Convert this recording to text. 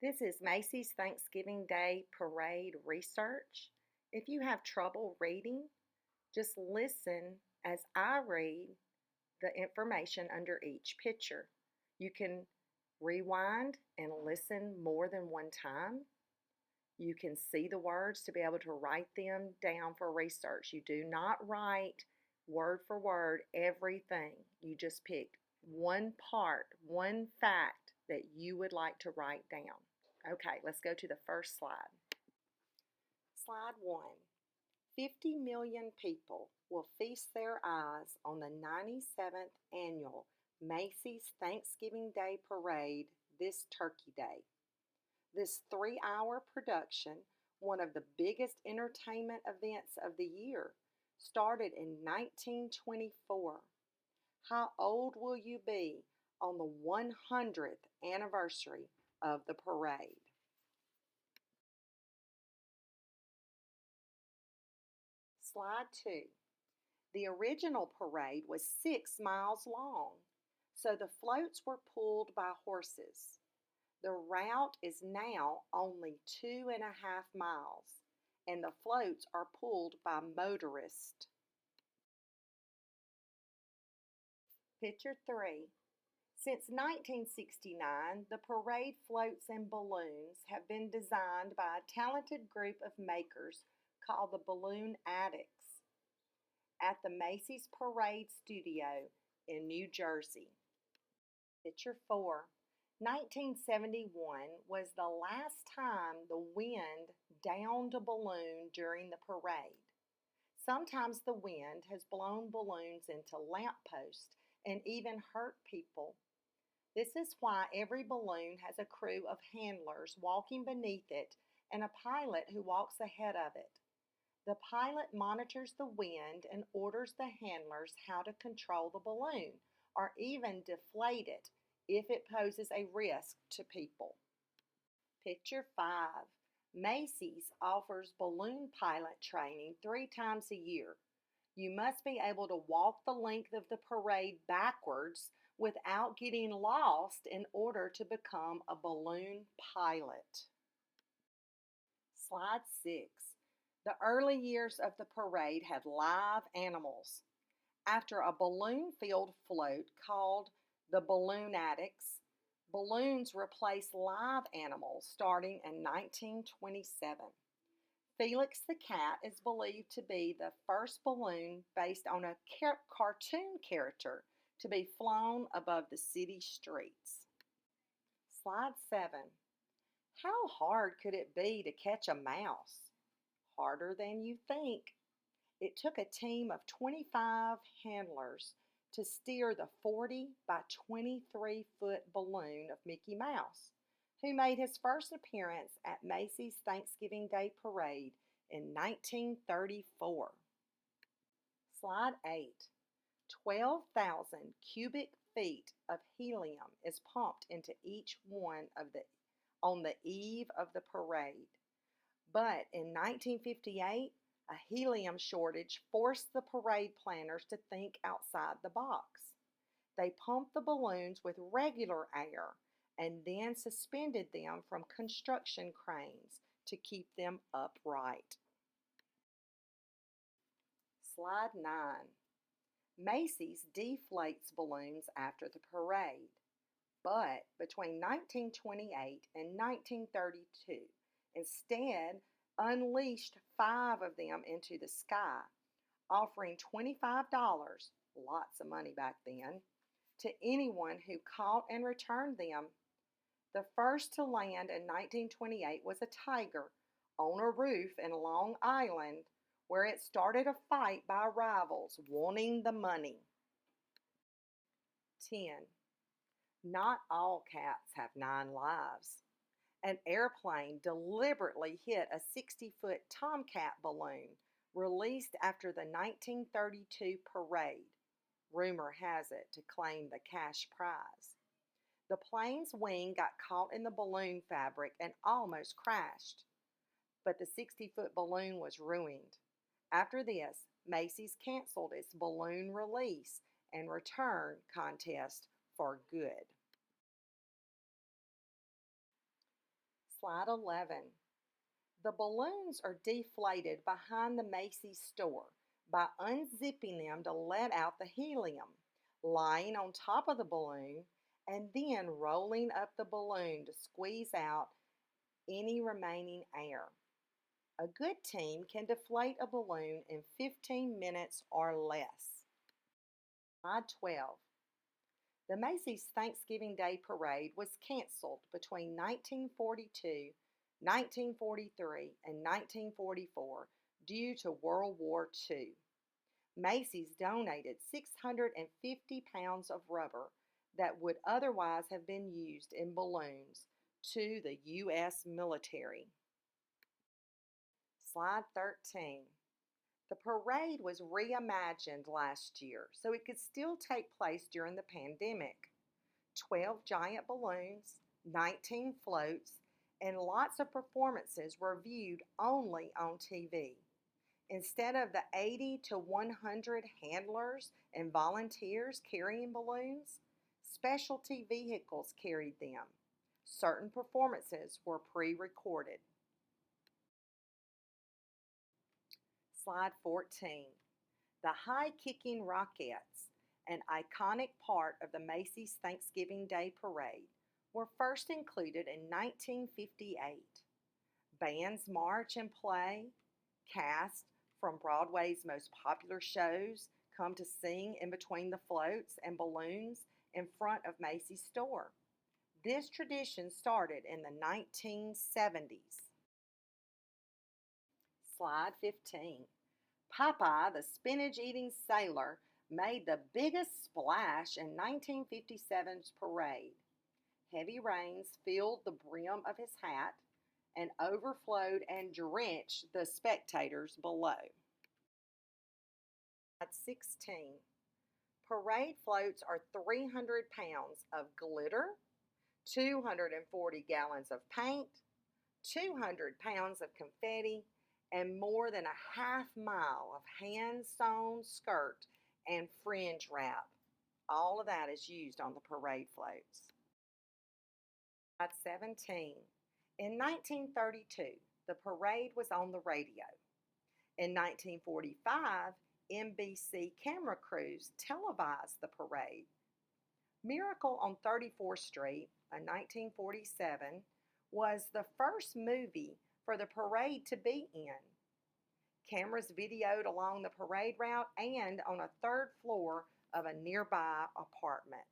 This is Macy's Thanksgiving Day Parade research. If you have trouble reading, just listen as I read the information under each picture. You can rewind and listen more than one time. You can see the words to be able to write them down for research. You do not write word for word everything. You just pick one part, one fact that you would like to write down. Okay, let's go to the first slide. Slide 1. 50 million people will feast their eyes on the 97th annual Macy's Thanksgiving Day Parade this Turkey Day. This 3-hour production, one of the biggest entertainment events of the year, started in 1924. How old will you be on the 100th anniversary of the parade? Slide 2. The original parade was 6 miles long, so the floats were pulled by horses. The route is now only 2.5 miles, and the floats are pulled by motorists. Picture 3. Since 1969, the parade floats and balloons have been designed by a talented group of makers called the Balloon Addicts at the Macy's Parade Studio in New Jersey. Picture 4. 1971 was the last time the wind downed a balloon during the parade. Sometimes the wind has blown balloons into lampposts and even hurt people. This is why every balloon has a crew of handlers walking beneath it and a pilot who walks ahead of it. The pilot monitors the wind and orders the handlers how to control the balloon or even deflate it if it poses a risk to people. Picture 5. Macy's offers balloon pilot training 3 times a year. You must be able to walk the length of the parade backwards without getting lost in order to become a balloon pilot. Slide 6. The early years of the parade had live animals. After a balloon-filled float called the Balloon Addicts, balloons replaced live animals starting in 1927. Felix the cat is believed to be the first balloon based on a cartoon character to be flown above the city streets. Slide 7. How hard could it be to catch a mouse? Harder than you think. It took a team of 25 handlers to steer the 40 by 23-foot balloon of Mickey Mouse, who made his first appearance at Macy's Thanksgiving Day Parade in 1934. Slide 8. 12,000 cubic feet of helium is pumped into each one on the eve of the parade. But in 1958, a helium shortage forced the parade planners to think outside the box. They pumped the balloons with regular air and then suspended them from construction cranes to keep them upright. Slide 9. Macy's deflates balloons after the parade, but between 1928 and 1932, instead unleashed 5 of them into the sky, offering $25, lots of money back then, to anyone who caught and returned them. The first to land in 1928 was a tiger on a roof in Long Island, where it started a fight by rivals wanting the money. 10. Not all cats have 9 lives. An airplane deliberately hit a 60-foot Tomcat balloon released after the 1932 parade, rumor has it, to claim the cash prize. The plane's wing got caught in the balloon fabric and almost crashed, but the 60-foot balloon was ruined. After this, Macy's canceled its balloon release and return contest for good. Slide 11. The balloons are deflated behind the Macy's store by unzipping them to let out the helium, lying on top of the balloon, and then rolling up the balloon to squeeze out any remaining air. A good team can deflate a balloon in 15 minutes or less. Slide 12. The Macy's Thanksgiving Day Parade was canceled between 1942, 1943, and 1944 due to World War II. Macy's donated 650 pounds of rubber that would otherwise have been used in balloons to the U.S. military. Slide 13. The parade was reimagined last year so it could still take place during the pandemic. 12 giant balloons, 19 floats, and lots of performances were viewed only on TV. Instead of the 80 to 100 handlers and volunteers carrying balloons, specialty vehicles carried them. Certain performances were pre-recorded. Slide 14. The high-kicking Rockettes, an iconic part of the Macy's Thanksgiving Day Parade, were first included in 1958. Bands march and play. Cast from Broadway's most popular shows come to sing in between the floats and balloons in front of Macy's store. This tradition started in the 1970s. Slide 15. Popeye the spinach-eating sailor made the biggest splash in 1957's parade. Heavy rains filled the brim of his hat and overflowed and drenched the spectators below. Slide 16. Parade floats are 300 pounds of glitter, 240 gallons of paint, 200 pounds of confetti, and more than a half mile of hand-sewn skirt and fringe wrap. All of that is used on the parade floats. Slide 17. In 1932, the parade was on the radio. In 1945, NBC camera crews televised the parade. Miracle on 34th Street, a 1947, was the first movie for the parade to be in. Cameras videoed along the parade route and on a third floor of a nearby apartment.